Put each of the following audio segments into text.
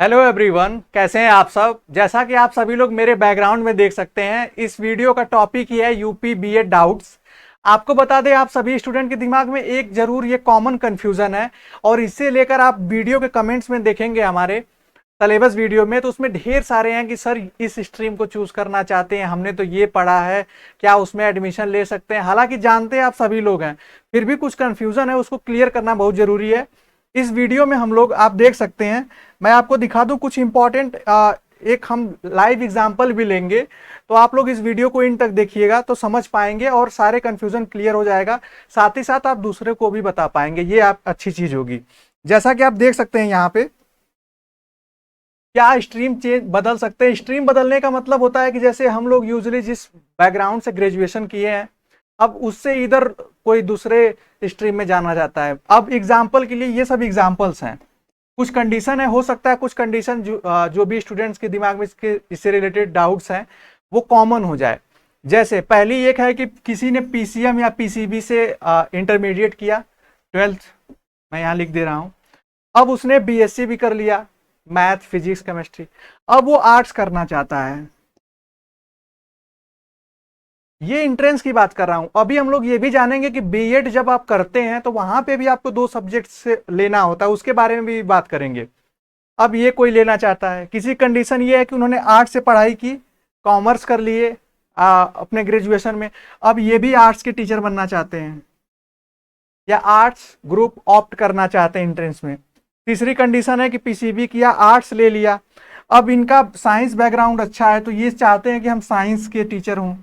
Hello everyone, कैसे हैं आप सब। जैसा कि आप सभी लोग मेरे बैकग्राउंड में देख सकते हैं, इस वीडियो का टॉपिक ही है यूपी बीएड डाउट्स। आपको बता दें, आप सभी स्टूडेंट के दिमाग में एक जरूर ये कॉमन कंफ्यूजन है और इससे लेकर आप वीडियो के कमेंट्स में देखेंगे हमारे सिलेबस वीडियो में, तो उसमें ढेर सारे हैं कि सर इस स्ट्रीम को चूज करना चाहते हैं, हमने तो ये पढ़ा है, क्या उसमें एडमिशन ले सकते हैं। हालांकि जानते हैं आप सभी लोग हैं, फिर भी कुछ कंफ्यूजन है, उसको क्लियर करना बहुत जरूरी है। इस वीडियो में हम लोग आप देख सकते हैं, मैं आपको दिखा दूं कुछ इंपॉर्टेंट, एक हम लाइव एग्जाम्पल भी लेंगे। तो आप लोग इस वीडियो को इन तक देखिएगा तो समझ पाएंगे और सारे कंफ्यूजन क्लियर हो जाएगा। साथ ही साथ आप दूसरे को भी बता पाएंगे, ये आप अच्छी चीज होगी। जैसा कि आप देख सकते हैं यहाँ पे, क्या स्ट्रीम चेंज बदल सकते हैं। स्ट्रीम बदलने का मतलब होता है कि जैसे हम लोग यूजुअली जिस बैकग्राउंड से ग्रेजुएशन किए हैं, अब उससे इधर कोई दूसरे स्ट्रीम में जाना जाता है। अब एग्जाम्पल के लिए ये सब एग्जाम्पल्स हैं, कुछ कंडीशन है, हो सकता है कुछ कंडीशन जो भी स्टूडेंट्स के दिमाग में इससे रिलेटेड डाउट्स हैं वो कॉमन हो जाए। जैसे पहली एक है कि किसी ने पीसीएम या पीसीबी से इंटरमीडिएट किया, ट्वेल्थ, मैं यहाँ लिख दे रहा हूँ। अब उसने बीएससी भी कर लिया, मैथ फिजिक्स केमिस्ट्री, अब वो आर्ट्स करना चाहता है। ये इंट्रेंस की बात कर रहा हूं। अभी हम लोग ये भी जानेंगे कि बीएड जब आप करते हैं तो वहां पे भी आपको दो सब्जेक्ट से लेना होता है, उसके बारे में भी बात करेंगे। अब ये कोई लेना चाहता है, किसी कंडीशन ये है कि उन्होंने आर्ट्स से पढ़ाई की, कॉमर्स कर लिए अपने ग्रेजुएशन में, अब ये भी आर्ट्स के टीचर बनना चाहते हैं या आर्ट्स ग्रुप ऑप्ट करना चाहते हैं एंट्रेंस में। तीसरी कंडीशन है कि पीसीबी किया, आर्ट्स ले लिया, अब इनका साइंस बैकग्राउंड अच्छा है तो ये चाहते हैं कि हम साइंस के टीचर हों।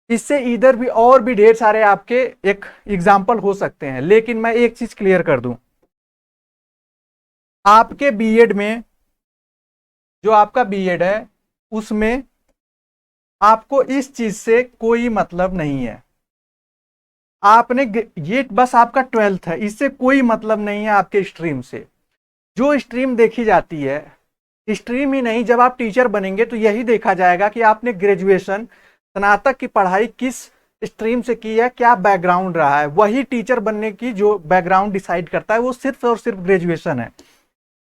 इससे इधर भी और भी ढेर सारे आपके एक एग्जाम्पल हो सकते हैं, लेकिन मैं एक चीज क्लियर कर दूं, आपके बीएड में, जो आपका बीएड है उसमें आपको इस चीज से कोई मतलब नहीं है। आपने ये बस आपका ट्वेल्थ है, इससे कोई मतलब नहीं है आपके स्ट्रीम से। जो स्ट्रीम देखी जाती है, स्ट्रीम ही नहीं, जब आप टीचर बनेंगे तो यही देखा जाएगा कि आपने ग्रेजुएशन, स्नातक की पढ़ाई किस स्ट्रीम से की है, क्या बैकग्राउंड रहा है। वही टीचर बनने की जो बैकग्राउंड डिसाइड करता है वो सिर्फ और सिर्फ ग्रेजुएशन है।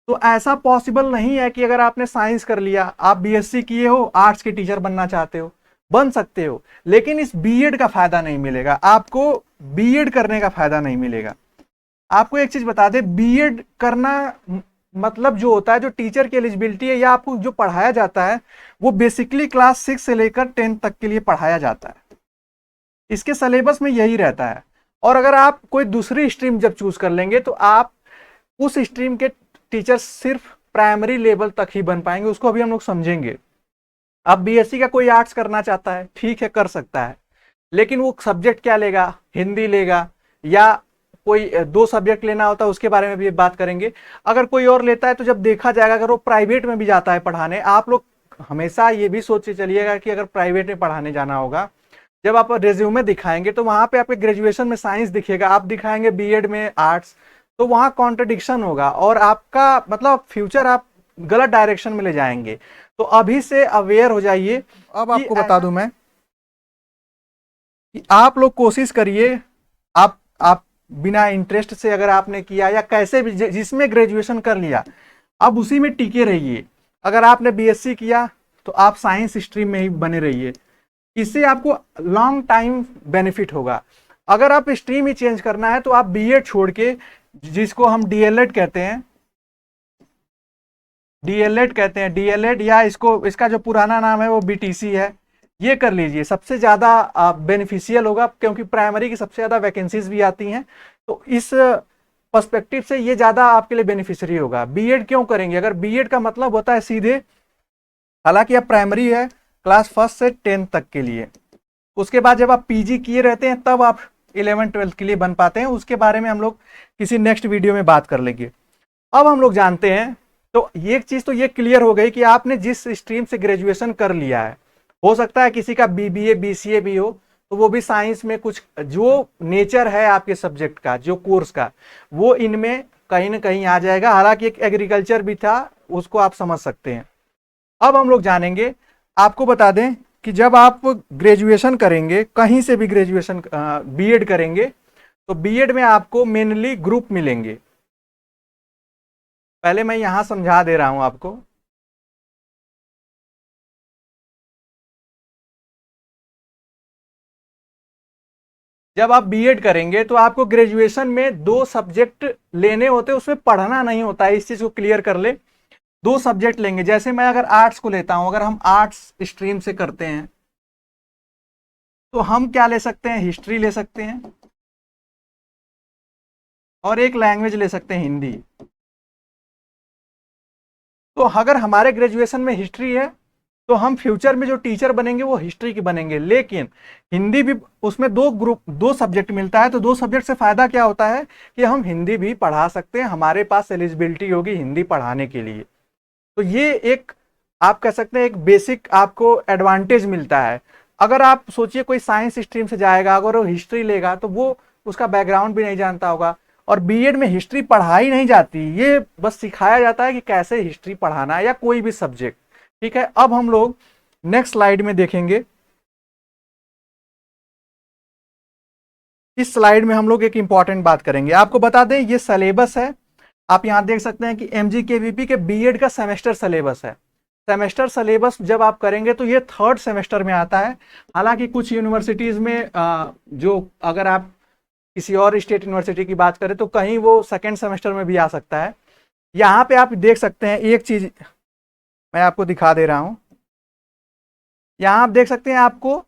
तो ऐसा पॉसिबल नहीं है कि अगर आपने साइंस कर लिया, आप बीएससी किए हो, आर्ट्स के टीचर बनना चाहते हो, बन सकते हो, लेकिन इस बीएड का फायदा नहीं मिलेगा आपको। बीएड करने का फायदा नहीं मिलेगा आपको। एक चीज बता दे, बीएड करना मतलब जो होता है, जो टीचर की एलिजिबिलिटी है या आपको जो पढ़ाया जाता है, वो बेसिकली क्लास 6 से लेकर 10 तक के लिए पढ़ाया जाता है। इसके सिलेबस में यही रहता है। और अगर आप कोई दूसरी स्ट्रीम जब चूज कर लेंगे तो आप उस स्ट्रीम के टीचर सिर्फ प्राइमरी लेवल तक ही बन पाएंगे, उसको अभी हम लोग समझेंगे। अब बीएससी का कोई आर्ट्स करना चाहता है, ठीक है, कर सकता है, लेकिन वो सब्जेक्ट क्या लेगा, हिंदी लेगा या कोई दो सब्जेक्ट लेना होता है, उसके बारे में भी बात करेंगे। अगर कोई और लेता है तो जब देखा जाएगा, अगर वो प्राइवेट में भी जाता है पढ़ाने, आप लोग हमेशा ये भी सोच के चलिएगा कि अगर प्राइवेट में पढ़ाने जाना होगा, जब आप रेज्यूमे दिखाएंगे तो वहां पे आपके ग्रेजुएशन में साइंस दिखेगा, आप दिखाएंगे बीएड में आर्ट्स, तो वहां कॉन्ट्रडिक्शन होगा और आपका मतलब फ्यूचर आप गलत डायरेक्शन में ले जाएंगे। तो अभी से अवेयर हो जाइए। अब आपको बता दूं मैं कि आप लोग कोशिश करिए, आप बिना इंटरेस्ट से अगर आपने किया या कैसे भी जिसमें ग्रेजुएशन कर लिया, अब उसी में टिके रहिए। अगर आपने बीएससी किया तो आप साइंस स्ट्रीम में ही बने रहिए, इससे आपको लॉन्ग टाइम बेनिफिट होगा। अगर आप स्ट्रीम ही चेंज करना है तो आप बीएड छोड़ के, जिसको हम डीएलएड कहते हैं, डीएलएड या इसका जो पुराना नाम है वो बीटीसी है, ये कर लीजिए, सबसे ज्यादा बेनिफिशियल होगा, क्योंकि प्राइमरी की सबसे ज्यादा वैकेंसीज भी आती हैं। तो इस पर्सपेक्टिव से ये ज्यादा आपके लिए बेनिफिशियरी होगा। बीएड क्यों करेंगे, अगर बीएड का मतलब होता है सीधे, हालांकि अब प्राइमरी है क्लास 1 से 10 तक के लिए, उसके बाद जब आप पीजी किए रहते हैं तब आप 11 12 के लिए बन पाते हैं, उसके बारे में हम लोग किसी नेक्स्ट वीडियो में बात कर लेंगे। अब हम लोग जानते हैं, तो एक चीज तो ये क्लियर हो गई कि आपने जिस स्ट्रीम से ग्रेजुएशन कर लिया है, हो सकता है किसी का बीबीए बीसीए भी हो, तो वो भी साइंस में कुछ जो नेचर है आपके सब्जेक्ट का, जो कोर्स का, वो इनमें कहीं ना कहीं आ जाएगा। हालांकि एक एग्रीकल्चर भी था, उसको आप समझ सकते हैं। अब हम लोग जानेंगे, आपको बता दें कि जब आप ग्रेजुएशन करेंगे, कहीं से भी ग्रेजुएशन बीएड करेंगे, तो बीएड में आपको मेनली ग्रुप मिलेंगे। पहले मैं यहां समझा दे रहा हूं आपको। जब आप बीएड करेंगे तो आपको ग्रेजुएशन में 2 सब्जेक्ट लेने होते हैं, उसमें पढ़ना नहीं होता है, इस चीज को क्लियर कर ले। 2 सब्जेक्ट लेंगे, जैसे मैं अगर आर्ट्स को लेता हूं, अगर हम आर्ट्स स्ट्रीम से करते हैं तो हम क्या ले सकते हैं, हिस्ट्री ले सकते हैं और एक लैंग्वेज ले सकते हैं, हिंदी। तो अगर हमारे ग्रेजुएशन में हिस्ट्री है तो हम फ्यूचर में जो टीचर बनेंगे वो हिस्ट्री के बनेंगे। लेकिन हिंदी भी, उसमें 2 सब्जेक्ट मिलता है, तो 2 सब्जेक्ट से फायदा क्या होता है कि हम हिंदी भी पढ़ा सकते हैं, हमारे पास एलिजिबिलिटी होगी हिंदी पढ़ाने के लिए। तो ये एक, आप कह सकते हैं, एक बेसिक आपको एडवांटेज मिलता है। अगर आप सोचिए कोई साइंस स्ट्रीम से जाएगा, अगर वो हिस्ट्री लेगा तो वो उसका बैकग्राउंड भी नहीं जानता होगा। और बीएड में हिस्ट्री पढ़ाई नहीं जाती, ये बस सिखाया जाता है कि कैसे हिस्ट्री पढ़ाना है या कोई भी सब्जेक्ट। ठीक है, अब हम लोग नेक्स्ट स्लाइड में देखेंगे। इस स्लाइड में हम लोग एक इंपॉर्टेंट बात करेंगे। आपको बता दें, ये सिलेबस है, आप यहां देख सकते हैं कि एमजीकेवीपी के बीएड का सेमेस्टर सिलेबस है। सेमेस्टर सिलेबस जब आप करेंगे तो ये 3rd सेमेस्टर में आता है। हालांकि कुछ यूनिवर्सिटीज में जो, अगर आप किसी और स्टेट यूनिवर्सिटी की बात करें तो कहीं वो 2nd सेमेस्टर में भी आ सकता है। यहाँ पे आप देख सकते हैं, एक चीज मैं आपको दिखा दे रहा हूं। यहाँ आप देख सकते हैं आपको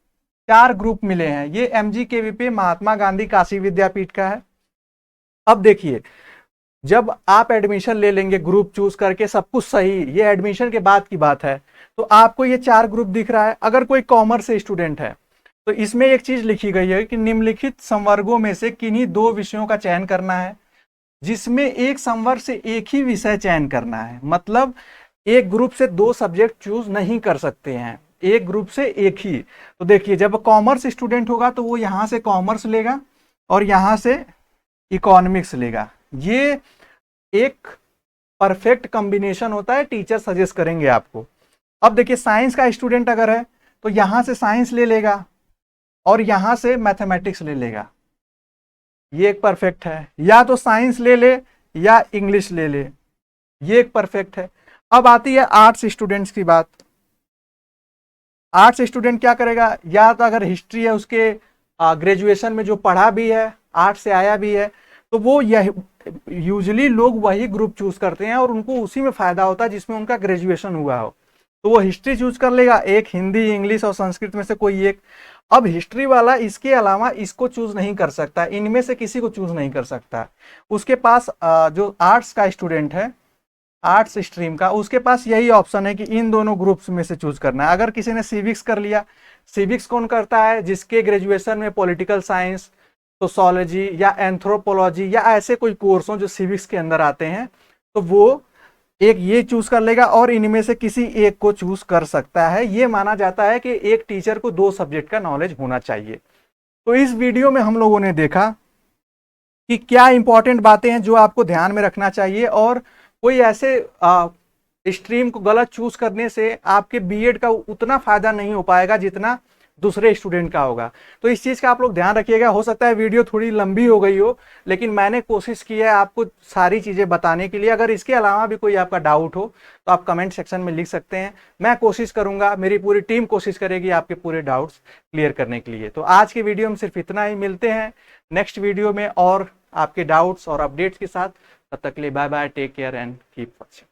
4 ग्रुप मिले हैं। ये एमजीकेवीपी महात्मा गांधी काशी विद्यापीठ का है। अब देखिए, जब आप एडमिशन ले लेंगे ग्रुप चूज करके, सब कुछ सही, ये एडमिशन के बाद की बात है, तो आपको ये 4 ग्रुप दिख रहा है। अगर कोई कॉमर्स स्टूडेंट है तो इसमें एक चीज लिखी गई है कि निम्नलिखित संवर्गों में से किन्हीं 2 विषयों का चयन करना है, जिसमें एक संवर्ग से एक ही विषय चयन करना है। मतलब एक ग्रुप से 2 सब्जेक्ट चूज नहीं कर सकते हैं, एक ग्रुप से एक ही। तो देखिए, जब कॉमर्स स्टूडेंट होगा तो वो यहां से कॉमर्स लेगा और यहां से इकोनॉमिक्स लेगा। ये एक परफेक्ट कॉम्बिनेशन होता है, टीचर सजेस्ट करेंगे आपको। अब देखिए, साइंस का स्टूडेंट अगर है तो यहां से साइंस ले लेगा और यहां से मैथमेटिक्स ले लेगा। ये एक परफेक्ट है। या तो साइंस ले ले या इंग्लिश ले ले, ये एक परफेक्ट है। अब आती है आर्ट्स स्टूडेंट्स की बात। आर्ट्स स्टूडेंट क्या करेगा, या तो अगर हिस्ट्री है, उसके ग्रेजुएशन में जो पढ़ा भी है, आर्ट्स से आया भी है, तो वो यह यूजली लोग वही ग्रुप चूज करते हैं और उनको उसी में फायदा होता है जिसमें उनका ग्रेजुएशन हुआ हो। तो वो हिस्ट्री चूज कर लेगा, एक हिंदी, इंग्लिश और संस्कृत में से कोई एक। अब हिस्ट्री वाला इसके अलावा इसको चूज नहीं कर सकता, इनमें से किसी को चूज नहीं कर सकता। उसके पास जो आर्ट्स का स्टूडेंट है, आर्ट्स स्ट्रीम का, उसके पास यही ऑप्शन है कि इन दोनों ग्रुप्स में से चूज करना है। अगर किसी ने सिविक्स कर लिया, सिविक्स कौन करता है, जिसके ग्रेजुएशन में पॉलिटिकल साइंस, सोशोलॉजी या एंथ्रोपोलॉजी या ऐसे कोई कोर्स हो जो सिविक्स के अंदर आते हैं, तो वो एक ये चूज कर लेगा और इनमें से किसी एक को चूज कर सकता है। ये माना जाता है कि एक टीचर को 2 सब्जेक्ट का नॉलेज होना चाहिए। तो इस वीडियो में हम लोगों ने देखा कि क्या इंपॉर्टेंट बातें हैं जो आपको ध्यान में रखना चाहिए, और कोई ऐसे स्ट्रीम को गलत चूज करने से आपके बीएड का उतना फायदा नहीं हो पाएगा जितना दूसरे स्टूडेंट का होगा। तो इस चीज का आप लोग ध्यान रखिएगा। हो सकता है वीडियो थोड़ी लंबी हो गई हो, लेकिन मैंने कोशिश की है आपको सारी चीजें बताने के लिए। अगर इसके अलावा भी कोई आपका डाउट हो तो आप कमेंट सेक्शन में लिख सकते हैं, मैं कोशिश करूंगा, मेरी पूरी टीम कोशिश करेगी आपके पूरे डाउट्स क्लियर करने के लिए। तो आज की वीडियो में सिर्फ इतना ही, मिलते हैं नेक्स्ट वीडियो में और आपके डाउट्स और अपडेट्स के साथ। तब तक के लिए bye bye, take care and keep watching.